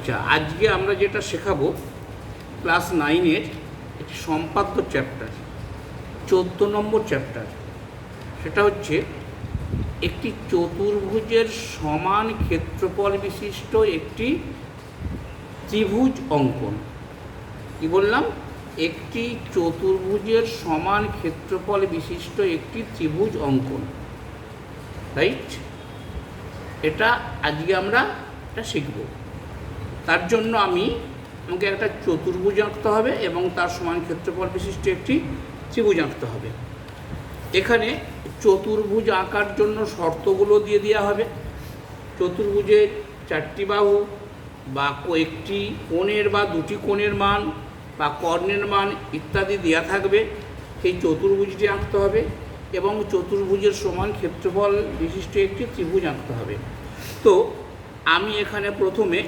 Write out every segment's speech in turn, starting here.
আচ্ছা, আজকে আমরা যেটা শেখাবো ক্লাস 9-এর একটি সম্পাদ্য চ্যাপ্টার, 14 নম্বর চ্যাপ্টার। সেটা হচ্ছে একটি চতুর্ভুজের সমান ক্ষেত্রফল বিশিষ্ট একটি ত্রিভুজ অঙ্কন। কি বললাম? একটি চতুর্ভুজের সমান ক্ষেত্রফল বিশিষ্ট একটি ত্রিভুজ অঙ্কন, রাইট? এটা আজকে আমরা এটা শিখব। তার জন্য আমাকে একটা চতুর্ভুজ আঁকতে হবে এবং তার সমান ক্ষেত্রফল বিশিষ্ট একটি ত্রিভুজ আঁকতে হবে। এখানে চতুর্ভুজ আঁকার জন্য শর্তগুলো দিয়ে দেওয়া হবে। চতুর্ভুজের 4টি বাহু বা একটি কোণের বা দুটি কোণের মান বা কর্ণের মান ইত্যাদি দেওয়া থাকবে। সেই চতুর্ভুজটি আঁকতে হবে এবং চতুর্ভুজের সমান ক্ষেত্রফল বিশিষ্ট একটি ত্রিভুজ আঁকতে হবে। তো আমি এখানে প্রথমে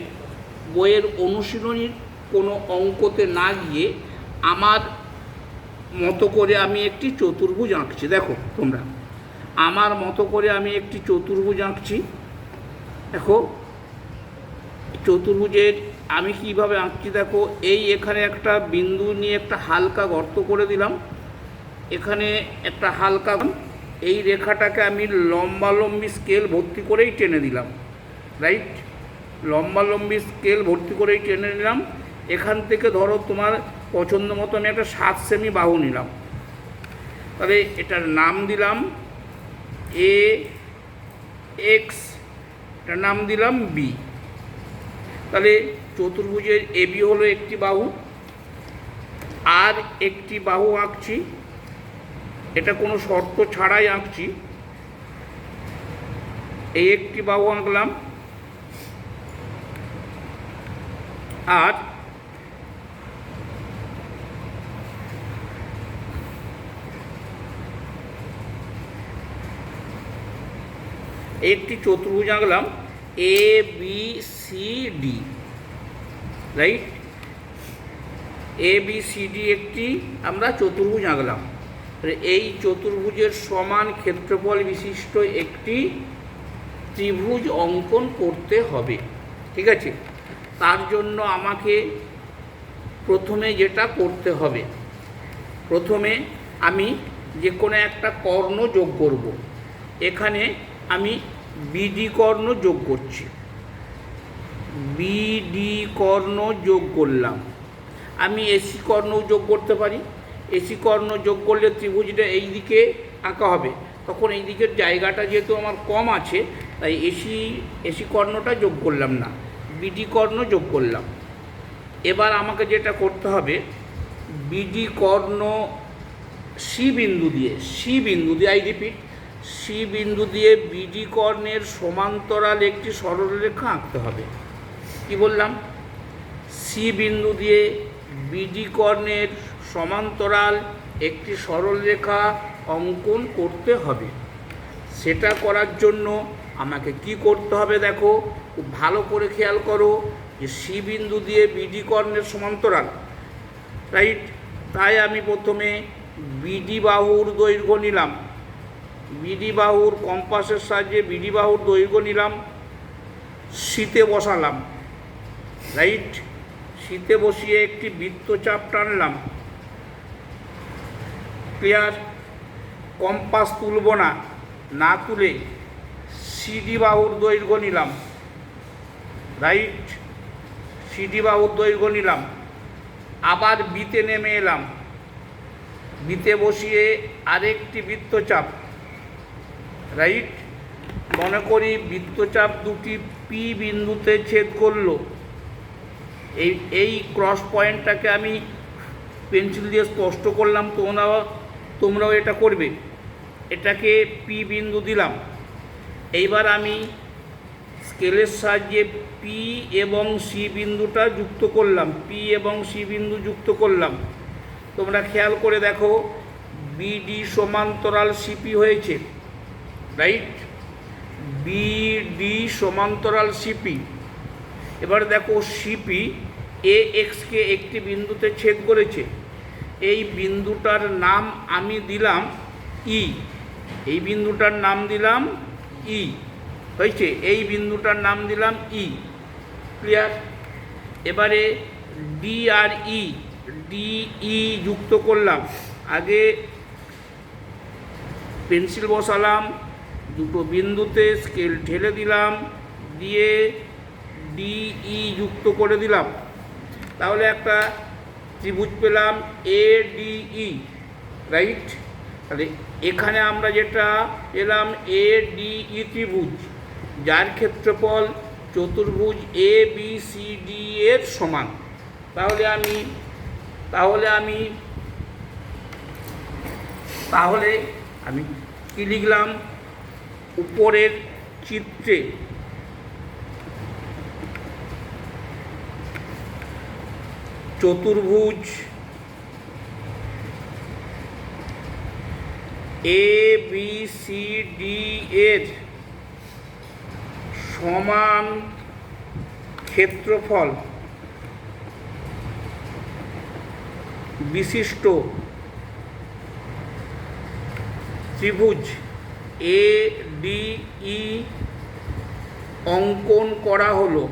বইয়ের অনুশীলনীর কোনো অঙ্কতে না গিয়ে আমার মতো করে আমি একটি চতুর্ভুজ আঁকছি। দেখো তোমরা, আমার মতো করে আমি একটি চতুর্ভুজ আঁকছি। দেখো চতুর্ভুজের আমি কিভাবে আঁকছি দেখো, এখানে একটা বিন্দু নিয়ে একটা হালকা গর্ত করে দিলাম। এখানে একটা হালকা, এই রেখাটাকে আমি লম্বালম্বী স্কেল ভর্তি করেই টেনে দিলাম, রাইট? লম্বালম্বী স্কেল ভর্তি করেই টেনে নিলাম। এখান থেকে ধরো তোমার পছন্দ মতো আমি একটা 7 সেমি বাহু নিলাম। তাহলে এটার নাম দিলাম এ এক্স, এটার নাম দিলাম বি। তাহলে চতুর্ভুজের এবি হলো একটি বাহু, আর একটি বাহু আঁকছি। এটা কোনো শর্ত ছাড়াই আঁকছি। এই একটি বাহু আঁকলাম, আর একটি চতুর্ভুজ আঁকলাম A B C D, right? A B C D একটি আমরা চতুর্ভুজ আঁকলাম। এই চতুর্ভুজের সমান ক্ষেত্রফল বিশিষ্ট একটি ত্রিভুজ অঙ্কন করতে হবে, ঠিক আছে? তার জন্য আমাকে প্রথমে যেটা করতে হবে, প্রথমে আমি যে কোনো একটা কর্ণ যোগ করব। এখানে আমি বিডি কর্ণ যোগ করছি, বিডি কর্ণ যোগ করলাম। আমি এসি কর্ণও যোগ করতে পারি। এসি কর্ণ যোগ করলে ত্রিভুজটা এই দিকে আঁকা হবে, তখন এই দিকের জায়গাটা যেহেতু আমার কম আছে, তাই এসি কর্ণটা যোগ করলাম না, বিডি কর্ণ যোগ করলাম। এবার আমাকে যেটা করতে হবে, বিডি কর্ণ সি বিন্দু দিয়ে আই রিপিট, সি বিন্দু দিয়ে বিডি কর্ণের সমান্তরাল একটি সরলরেখা আঁকতে হবে। কি বললাম? সি বিন্দু দিয়ে বিডি কর্ণের সমান্তরাল একটি সরলরেখা অঙ্কন করতে হবে। সেটা করার জন্য আমাকে কি করতে হবে দেখো, খুব ভালো করে খেয়াল করো যে সি বিন্দু দিয়ে বিডি কর্ণের সমান্তরাল, রাইট? তাই আমি প্রথমে বিডি বাহুর দৈর্ঘ্য নিলাম, বিডি বাহুর কম্পাসের সাহায্যে বিডি বাহুর দৈর্ঘ্য নিলাম, সিতে বসালাম, রাইট? সিতে বসিয়ে একটি বৃত্তচাপ টানলাম, ক্লিয়ার? কম্পাস তুলব না তুলে সিডি বাহুর দৈর্ঘ্য নিলাম, রাইট? সিডি বাহুর দৈর্ঘ্য নিলাম। আবার বিতে নেমে এলাম, বিতে বসিয়ে আরেকটি বৃত্তচাপ, রাইট? মনে করি বৃত্তচাপ দুটি পি বিন্দুতে ছেদ করলো। এই ক্রস পয়েন্টটাকে আমি পেন্সিল দিয়ে স্পষ্ট করলাম, তোমরাও এটা করবে। এটাকে পি বিন্দু দিলাম। এইবার আমি স্কেলের সাহায্যে পি এবং সি বিন্দুটা যুক্ত করলাম, পি এবং সি বিন্দু যুক্ত করলাম। তোমরা খেয়াল করে দেখো, বিডি সমান্তরাল সিপি হয়েছে, রাইট? বিডি সমান্তরাল সিপি। এবার দেখো সিপি এ এক্সকে একটি বিন্দুতে ছেদ করেছে। এই বিন্দুটার নাম আমি দিলাম ই, এই বিন্দুটার নাম দিলাম ই, হয়েছে? এই বিন্দুটার নাম দিলাম ই, ক্লিয়ার? এবারে ডি আর ই, ডিই যুক্ত করলাম। আগে পেন্সিল বসালাম, দুটো বিন্দুতে স্কেল ঢেলে দিলাম, দিয়ে ডিই যুক্ত করে দিলাম। তাহলে একটা ত্রিভুজ পেলাম এডিই, রাইট? তাহলে এখানে আমরা যেটা পেলাম এডিই ত্রিভুজ, যার ক্ষেত্রফল চতুর্ভুজ এ বি সি ডি এর সমান। তাহলে আমি কি লিখলাম? উপরের চিত্রে চতুর্ভুজ এ বি সি ডি এর সমান ক্ষেত্রফল বিশিষ্ট ত্রিভুজ এ ডি ই অঙ্কন করা হলো।